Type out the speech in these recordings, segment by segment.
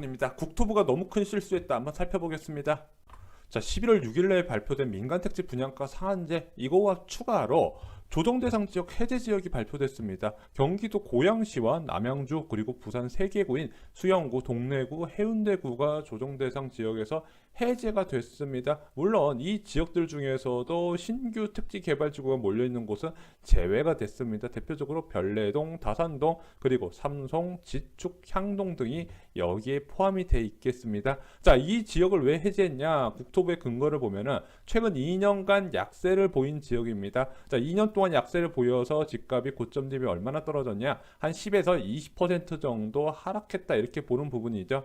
입니다. 국토부가 너무 큰 실수했다. 한번 살펴보겠습니다. 자, 11월 6일에 발표된 민간택지 분양가 상한제 이거와 추가로 조정대상 지역 해제 지역이 발표됐습니다. 경기도 고양시와 남양주 그리고 부산 3개구인 수영구, 동래구, 해운대구가 조정대상 지역에서 해제가 됐습니다. 물론 이 지역들 중에서도 신규 특지 개발지구가 몰려있는 곳은 제외가 됐습니다. 대표적으로 별내동, 다산동, 그리고 삼송, 지축, 향동 등이 여기에 포함이 돼 있겠습니다. 자, 이 지역을 왜 해제했냐? 국토부의 근거를 보면은 최근 2년간 약세를 보인 지역입니다. 자, 2년 동안 약세를 보여서 집값이 고점 대비 얼마나 떨어졌냐? 한 10에서 20% 정도 하락했다 이렇게 보는 부분이죠.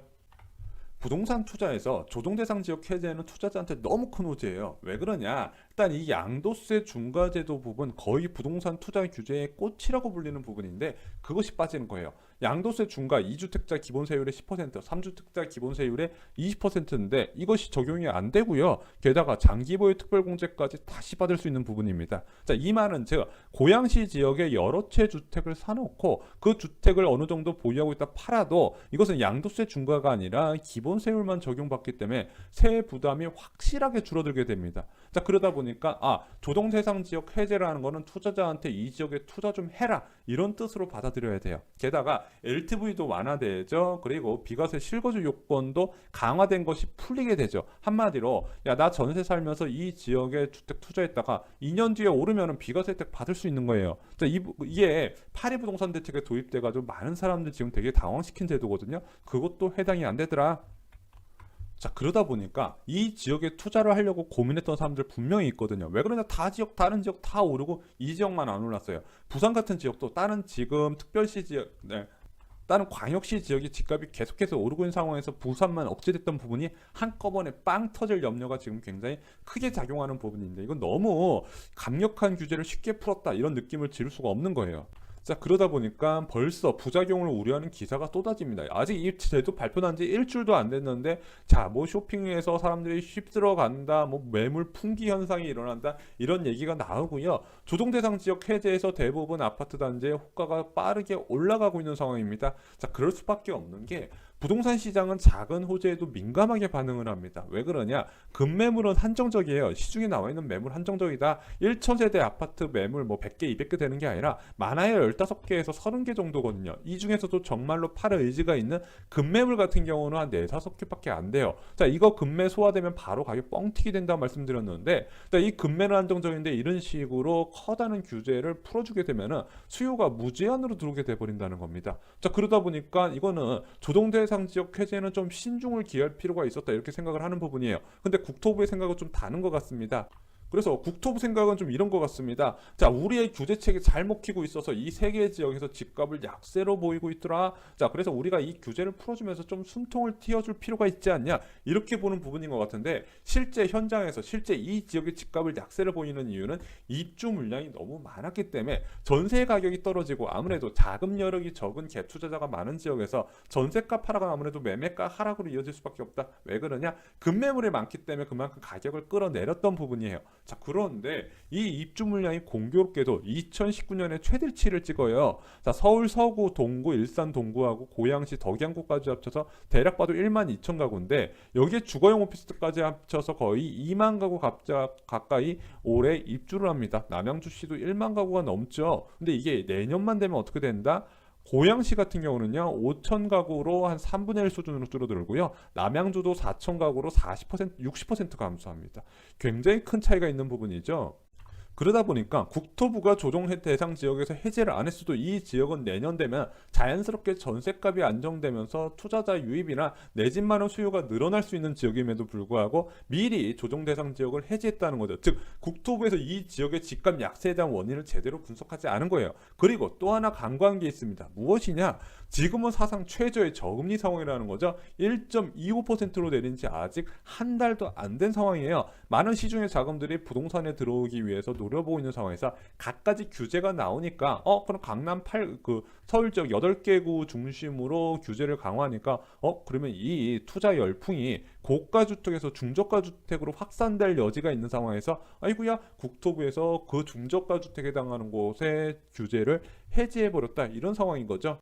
부동산 투자에서 조정대상 지역 해제는 투자자한테 너무 큰 호재예요. 왜 그러냐? 일단 이 양도세 중과제도 부분 거의 부동산 투자 규제의 꽃이라고 불리는 부분인데 그것이 빠지는 거예요. 양도세 중과 2주택자 기본세율의 10%, 3주택자 기본세율의 20%인데 이것이 적용이 안 되고요. 게다가 장기보유 특별공제까지 다시 받을 수 있는 부분입니다. 자, 이 말은 제가 고양시 지역에 여러 채 주택을 사놓고 그 주택을 어느 정도 보유하고 있다 팔아도 이것은 양도세 중과가 아니라 기본세율만 적용받기 때문에 세액 부담이 확실하게 줄어들게 됩니다. 자, 그러다 보니까 조정대상 지역 해제라는 거는 투자자한테 이 지역에 투자 좀 해라 이런 뜻으로 받아들여야 돼요. 게다가 LTV도 완화되죠. 그리고 비과세 실거주 요건도 강화된 것이 풀리게 되죠. 한마디로 야, 나 전세 살면서 이 지역에 주택 투자했다가 2년 뒤에 오르면 비과세 혜택 받을 수 있는 거예요. 자, 이게 파리 부동산 대책에 도입돼가지고 많은 사람들 지금 되게 당황시킨 제도거든요. 그것도 해당이 안 되더라. 자, 그러다 보니까 이 지역에 투자를 하려고 고민했던 사람들 분명히 있거든요. 왜 그러냐? 다른 지역 다 오르고 이 지역만 안 올랐어요. 부산 같은 지역도 다른 지금 특별시 지역, 다른 광역시 지역이 집값이 계속해서 오르고 있는 상황에서 부산만 억제됐던 부분이 한꺼번에 빵 터질 염려가 지금 굉장히 크게 작용하는 부분인데 이건 너무 강력한 규제를 쉽게 풀었다 이런 느낌을 지울 수가 없는 거예요. 자, 그러다 보니까 벌써 부작용을 우려하는 기사가 쏟아집니다. 아직 이 제도 발표난 지 일주일도 안 됐는데 자, 뭐 쇼핑에서 사람들이 휩쓸어 간다, 뭐 매물 풍기 현상이 일어난다 이런 얘기가 나오고요. 조정대상 지역 해제에서 대부분 아파트 단지의 호가가 빠르게 올라가고 있는 상황입니다. 자, 그럴 수밖에 없는 게 부동산 시장은 작은 호재에도 민감하게 반응을 합니다. 왜 그러냐? 급매물은 한정적이에요. 시중에 나와 있는 매물 한정적이다. 1천세대 아파트 매물 뭐 100개, 200개 되는 게 아니라 많아야 15개에서 30개 정도거든요. 이 중에서도 정말로 팔 의지가 있는 급매물 같은 경우는 한 4, 5개밖에 안 돼요. 자, 이거 급매 소화되면 바로 가격 뻥튀기 된다고 말씀드렸는데 자, 이 급매는 한정적인데 이런 식으로 커다란 규제를 풀어주게 되면은 수요가 무제한으로 들어오게 돼버린다는 겁니다. 자, 그러다 보니까 이거는 조정대상 지역 해제는 좀 신중을 기할 필요가 있었다 이렇게 생각을 하는 부분이에요. 근데 국토부의 생각은 좀 다른 것 같습니다. 그래서 국토부 생각은 좀 이런 것 같습니다. 자, 우리의 규제책이 잘 먹히고 있어서 이 세 개 지역에서 집값을 약세로 보이고 있더라. 자, 그래서 우리가 이 규제를 풀어주면서 좀 숨통을 틔워줄 필요가 있지 않냐 이렇게 보는 부분인 것 같은데 실제 현장에서 실제 이 지역의 집값을 약세를 보이는 이유는 입주 물량이 너무 많았기 때문에 전세 가격이 떨어지고 아무래도 자금 여력이 적은 갭투자자가 많은 지역에서 전세값 하락은 아무래도 매매가 하락으로 이어질 수밖에 없다. 왜 그러냐? 급매물이 많기 때문에 그만큼 가격을 끌어내렸던 부분이에요. 자, 그런데 이 입주 물량이 공교롭게도 2019년에 최대치를 찍어요. 자, 서울 서구, 동구, 일산 동구하고 고양시, 덕양구까지 합쳐서 대략 봐도 1만 2천 가구인데 여기에 주거용 오피스까지 합쳐서 거의 2만 가구 가까이 올해 입주를 합니다. 남양주시도 1만 가구가 넘죠. 근데 이게 내년만 되면 어떻게 된다? 고양시 같은 경우는요 5천 가구로 한 3분의 1 수준으로 줄어들고요. 남양주도 4천 가구로 40% 60% 감소합니다. 굉장히 큰 차이가 있는 부분이죠. 그러다 보니까 국토부가 조정 대상 지역에서 해제를 안 했어도 이 지역은 내년 되면 자연스럽게 전세값이 안정되면서 투자자 유입이나 내 집 마련 수요가 늘어날 수 있는 지역임에도 불구하고 미리 조정 대상 지역을 해제했다는 거죠. 즉 국토부에서 이 지역의 집값 약세에 대한 원인을 제대로 분석하지 않은 거예요. 그리고 또 하나 간과한 게 있습니다. 무엇이냐? 지금은 사상 최저의 저금리 상황이라는 거죠. 1.25%로 내린 지 아직 한 달도 안 된 상황이에요. 많은 시중의 자금들이 부동산에 들어오기 위해서 노려보고 있는 상황에서 갖가지 규제가 나오니까 그럼 강남 서울 지역 8개구 중심으로 규제를 강화하니까 그러면 이 투자 열풍이 고가 주택에서 중저가 주택으로 확산될 여지가 있는 상황에서 아이고야 국토부에서 그 중저가 주택에 해당하는 곳의 규제를 해제해 버렸다 이런 상황인 거죠.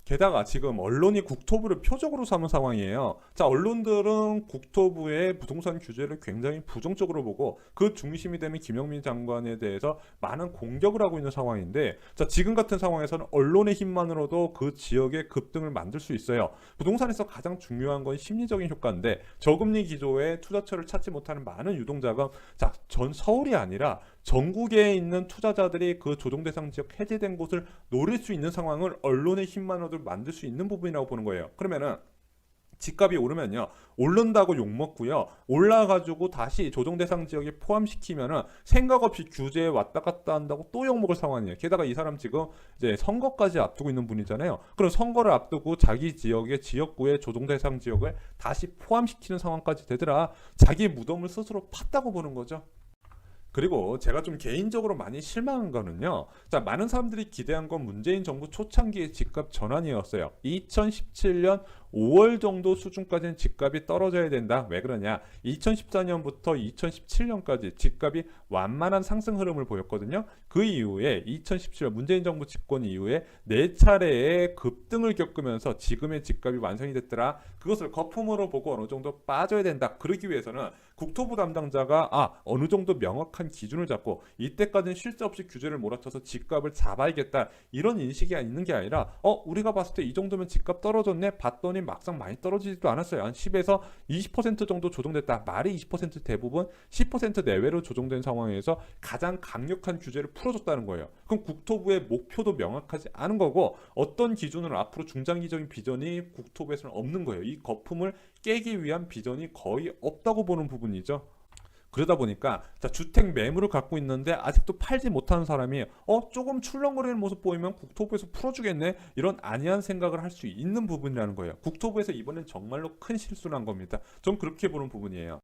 게다가 지금 언론이 국토부를 표적으로 삼은 상황이에요. 자, 언론들은 국토부의 부동산 규제를 굉장히 부정적으로 보고 그 중심이 되는 김영민 장관에 대해서 많은 공격을 하고 있는 상황인데, 자, 지금 같은 상황에서는 언론의 힘만으로도 그 지역의 급등을 만들 수 있어요. 부동산에서 가장 중요한 건 심리적인 효과인데, 저금리 기조에 투자처를 찾지 못하는 많은 유동자금, 자, 전 서울이 아니라 전국에 있는 투자자들이 그 조정 대상 지역 해제된 곳을 노릴 수 있는 상황을 언론의 힘만으로도 만들 수 있는 부분이라고 보는 거예요. 그러면은 집값이 오르면요, 오른다고 욕먹고요, 올라가지고 다시 조정 대상 지역에 포함시키면은 생각 없이 규제에 왔다 갔다 한다고 또 욕먹을 상황이에요. 게다가 이 사람 지금 이제 선거까지 앞두고 있는 분이잖아요. 그럼 선거를 앞두고 자기 지역의 지역구의 조정 대상 지역을 다시 포함시키는 상황까지 되더라. 자기 무덤을 스스로 팠다고 보는 거죠. 그리고 제가 좀 개인적으로 많이 실망한 거는요. 자, 많은 사람들이 기대한 건 문재인 정부 초창기의 집값 전환이었어요. 2017년 5월 정도 수준까지는 집값이 떨어져야 된다. 왜 그러냐? 2014년부터 2017년까지 집값이 완만한 상승 흐름을 보였거든요. 그 이후에 2017년 문재인 정부 집권 이후에 네 차례의 급등을 겪으면서 지금의 집값이 완성이 됐더라. 그것을 거품으로 보고 어느 정도 빠져야 된다. 그러기 위해서는 국토부 담당자가 어느 정도 명확한 기준을 잡고 이때까지는 쉴 새 없이 규제를 몰아쳐서 집값을 잡아야겠다. 이런 인식이 있는 게 아니라 우리가 봤을 때 이 정도면 집값 떨어졌네. 봤더니 막상 많이 떨어지지도 않았어요. 한 10에서 20% 정도 조정됐다. 말이 20% 대부분 10% 내외로 조정된 상황에서 가장 강력한 규제를 풀어줬다는 거예요. 그럼 국토부의 목표도 명확하지 않은 거고 어떤 기준으로 앞으로 중장기적인 비전이 국토부에서는 없는 거예요. 이 거품을 깨기 위한 비전이 거의 없다고 보는 부분이죠. 그러다 보니까 자, 주택 매물을 갖고 있는데 아직도 팔지 못하는 사람이 조금 출렁거리는 모습 보이면 국토부에서 풀어주겠네, 이런 안이한 생각을 할 수 있는 부분이라는 거예요. 국토부에서 이번엔 정말로 큰 실수를 한 겁니다. 전 그렇게 보는 부분이에요.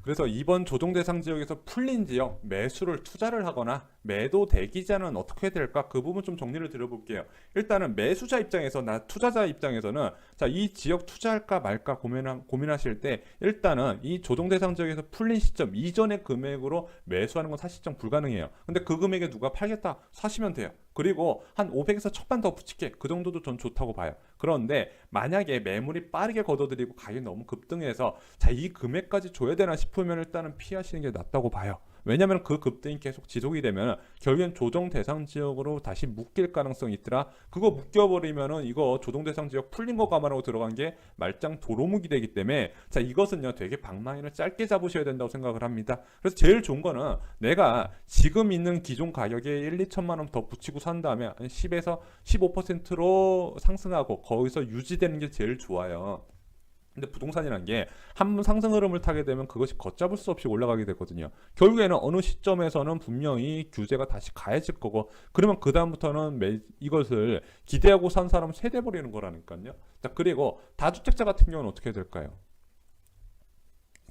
그래서 이번 조정 대상 지역에서 풀린 지역 매수를 투자를 하거나 매도 대기자는 어떻게 될까, 그 부분 좀 정리를 드려볼게요. 일단은 매수자 입장에서, 나 투자자 입장에서는 자, 이 지역 투자할까 말까 고민하실 때 일단은 이 조정 대상 지역에서 풀린 시점 이전의 금액으로 매수하는 건 사실상 불가능해요. 근데 그 금액에 누가 팔겠다 사시면 돼요. 그리고 한 500에서 1000만 더 붙일게, 그 정도도 전 좋다고 봐요. 그런데 만약에 매물이 빠르게 걷어들이고 가격이 너무 급등해서 자, 이 금액까지 줘야 되나 싶으면 일단은 피하시는 게 낫다고 봐요. 왜냐하면 그 급등이 계속 지속이 되면 결국엔 조정 대상 지역으로 다시 묶일 가능성이 있더라. 그거 묶여버리면은 이거 조정 대상 지역 풀린 거 감안하고 들어간 게 말짱 도루묵이 되기 때문에 자, 이것은요 되게 방망이를 짧게 잡으셔야 된다고 생각을 합니다. 그래서 제일 좋은 거는 내가 지금 있는 기존 가격에 1, 2천만 원 더 붙이고 산 다음에 10에서 15%로 상승하고 거기서 유지되는 게 제일 좋아요. 근데 부동산이란 게 한 번 상승 흐름을 타게 되면 그것이 걷잡을 수 없이 올라가게 되거든요. 결국에는 어느 시점에서는 분명히 규제가 다시 가해질 거고, 그러면 그 다음부터는 이것을 기대하고 산 사람 세대 버리는 거라니까요. 자, 그리고 다주택자 같은 경우는 어떻게 될까요?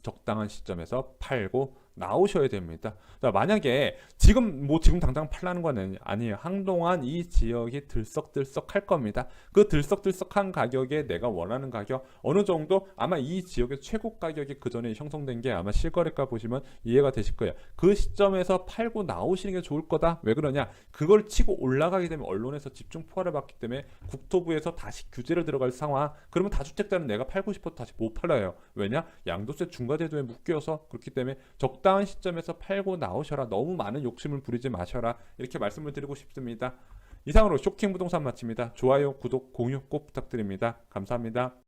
적당한 시점에서 팔고 나오셔야 됩니다. 자, 만약에 지금 당장 팔라는 건 아니에요. 한동안 이 지역이 들썩들썩 할 겁니다. 그 들썩들썩한 가격에 내가 원하는 가격 어느 정도, 아마 이 지역의 최고 가격이 그 전에 형성된 게 아마 실거래가 보시면 이해가 되실 거예요. 그 시점에서 팔고 나오시는 게 좋을 거다. 왜 그러냐? 그걸 치고 올라가게 되면 언론에서 집중 포화를 받기 때문에 국토부에서 다시 규제를 들어갈 상황. 그러면 다주택자는 내가 팔고 싶어도 다시 못 팔아요. 왜냐? 양도세 중과제도에 묶여서. 그렇기 때문에 적당한 시점에서 팔고 나오셔라. 너무 많은 욕심을 부리지 마셔라. 이렇게 말씀을 드리고 싶습니다. 이상으로 쇼킹 부동산 마칩니다. 좋아요, 구독, 공유 꼭 부탁드립니다. 감사합니다.